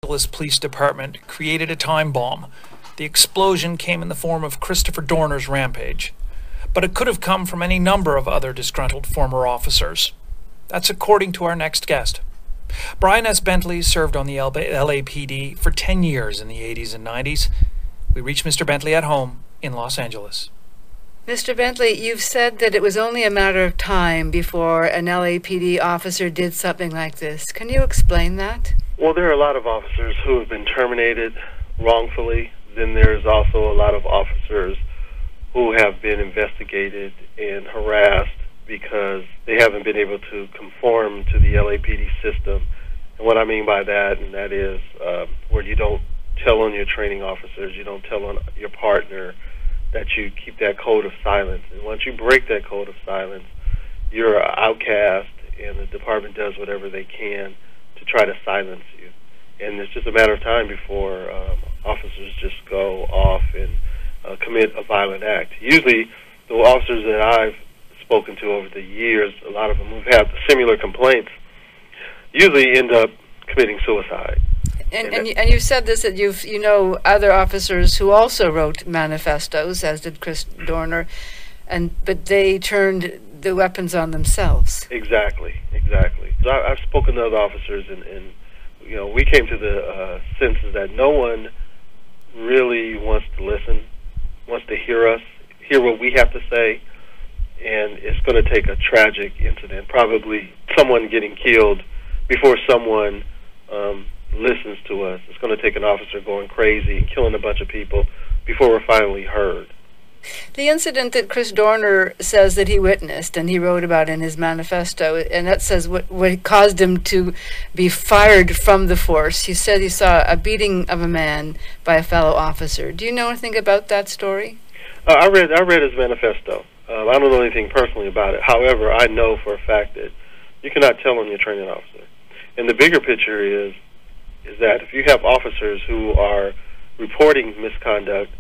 Angeles Police Department created a time bomb. The explosion came in the form of Christopher Dorner's rampage. But it could have come from any number of other disgruntled former officers. That's according to our next guest. Brian S. Bentley served on the LAPD for 10 years in the 80s and 90s. We reach Mr. Bentley at home in Los Angeles. Mr. Bentley, you've said that it was only a matter of time before an LAPD officer did something like this. Can you explain that? Well, there are a lot of officers who have been terminated wrongfully. Then there's also a lot of officers who have been investigated and harassed because they haven't been able to conform to the LAPD system. And what I mean by that, and that is where you don't tell on your training officers, you don't tell on your partner, that you keep that code of silence. And once you break that code of silence, you're an outcast, and the department does whatever they can to try to silence you. And it's just a matter of time before officers just go off and commit a violent act. Usually, the officers that I've spoken to over the years, a lot of them who've had similar complaints, usually end up committing suicide. And you've said this, that you know other officers who also wrote manifestos, as did Chris Dorner, but they turned the weapons on themselves. Exactly. So I've spoken to other officers, and you know, we came to the sense that no one really wants to listen, wants to hear us, hear what we have to say, and it's going to take a tragic incident, probably someone getting killed, before someone listens to us. It's going to take an officer going crazy and killing a bunch of people before we're finally heard. The incident that Chris Dorner says that he witnessed and he wrote about in his manifesto, and that says what caused him to be fired from the force. He said he saw a beating of a man by a fellow officer. Do you know anything about that story? I read his manifesto. I don't know anything personally about it. However, I know for a fact that you cannot tell on your training officer. And the bigger picture is that if you have officers who are reporting misconduct,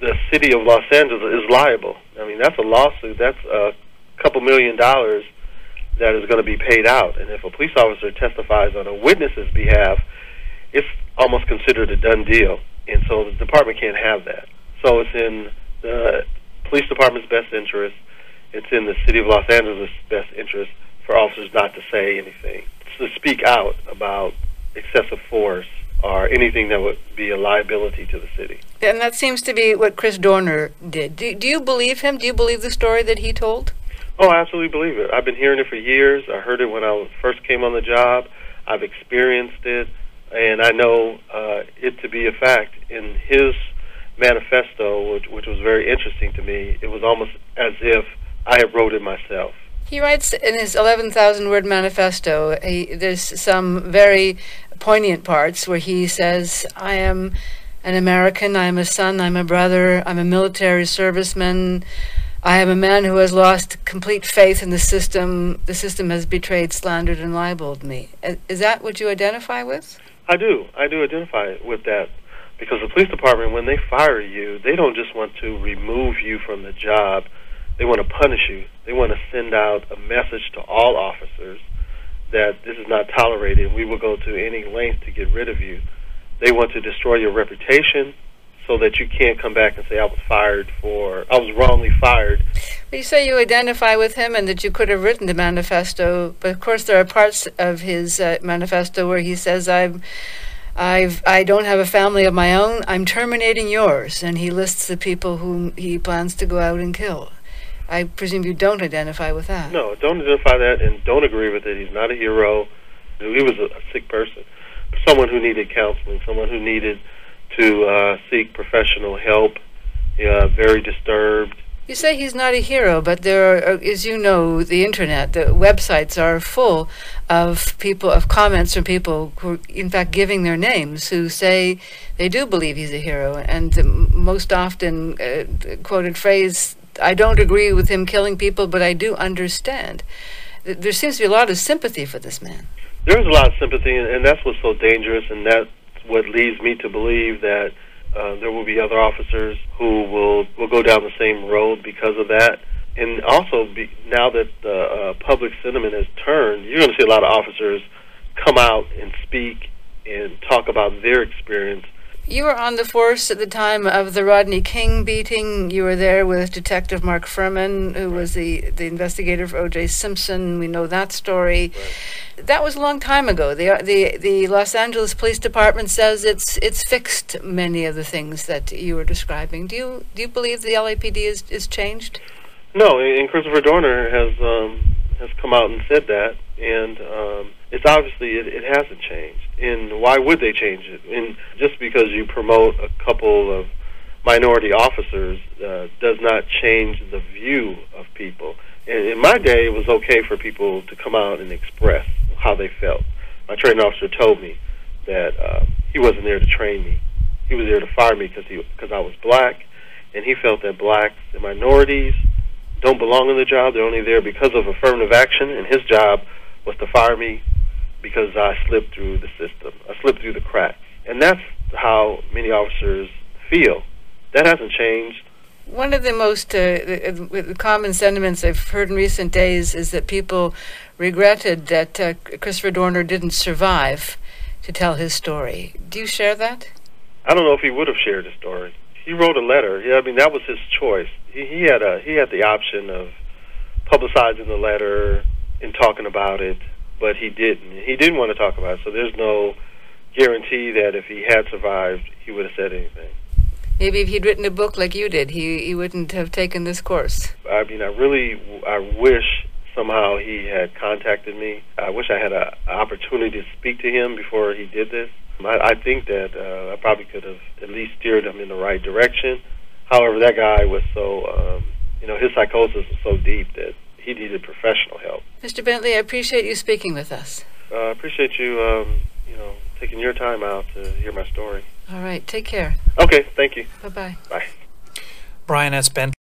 the city of Los Angeles is liable. I mean, that's a lawsuit. That's a couple $1 million that is going to be paid out. And if a police officer testifies on a witness's behalf, it's almost considered a done deal. And so the department can't have that. So it's in the police department's best interest, it's in the city of Los Angeles' best interest for officers not to say anything, to speak out about excessive force or anything that would be a liability to the city. And that seems to be what Chris Dorner did. Do you believe him? Do you believe the story that he told? Oh, I absolutely believe it. I've been hearing it for years. I heard it when I first came on the job. I've experienced it, and I know it to be a fact. In his manifesto, which was very interesting to me, it was almost as if I had wrote it myself. He writes in his 11,000-word manifesto, there's some very poignant parts where he says, I am an American, I am a son, I'm a brother, I'm a military serviceman, I am a man who has lost complete faith in the system. The system has betrayed, slandered, and libeled me. Is that what you identify with? I do identify with that, because the police department, when they fire you, they don't just want to remove you from the job. They want to punish you. They want to send out a message to all officers that this is not tolerated, and we will go to any length to get rid of you. They want to destroy your reputation so that you can't come back and say, I was wrongly fired. Well, you say you identify with him and that you could have written the manifesto, but of course there are parts of his manifesto where he says, I don't have a family of my own, I'm terminating yours, and he lists the people whom he plans to go out and kill. I presume you don't identify with that. No, don't identify that and don't agree with it. He's not a hero. He was a sick person, someone who needed counseling, someone who needed to seek professional help, very disturbed. You say he's not a hero, but there are, as you know, the internet, the websites are full of comments from people who are, in fact, giving their names, who say they do believe he's a hero. And the most often quoted phrase, I don't agree with him killing people, but I do understand. There seems to be a lot of sympathy for this man. There's a lot of sympathy, and that's what's so dangerous, and that's what leads me to believe that there will be other officers who will go down the same road because of that. And also, now that the public sentiment has turned, you're going to see a lot of officers come out and speak and talk about their experience. You were on the force at the time of the Rodney King beating. You were there with Detective Mark Furman, who was the investigator for O.J. Simpson. We know that story. Right. That was a long time ago. The Los Angeles Police Department says it's fixed many of the things that you were describing. Do you believe the LAPD is changed? No, and Christopher Dorner has come out and said that, and it's obviously it hasn't changed. And why would they change it? And just because you promote a couple of minority officers does not change the view of people. And in my day, it was okay for people to come out and express how they felt. My training officer told me that he wasn't there to train me. He was there to fire me because I was black, and he felt that blacks and minorities don't belong in the job. They're only there because of affirmative action, and his job was to fire me because I slipped through the system. I slipped through the cracks. And that's how many officers feel. That hasn't changed. One of the most common sentiments I've heard in recent days is that people regretted that Christopher Dorner didn't survive to tell his story. Do you share that? I don't know if he would have shared his story. He wrote a letter. Yeah, I mean, that was his choice. He had the option of publicizing the letter and talking about it, but he didn't. He didn't want to talk about it, so there's no guarantee that if he had survived, he would have said anything. Maybe if he'd written a book like you did, he wouldn't have taken this course. I mean, I wish somehow he had contacted me. I wish I had an opportunity to speak to him before he did this. I think that I probably could have at least steered him in the right direction. However, that guy was so, his psychosis was so deep that he needed professional help. Mr. Bentley, I appreciate you speaking with us. I appreciate you, taking your time out to hear my story. All right, take care. Okay, thank you. Bye-bye. Bye. Brian S. Bentley.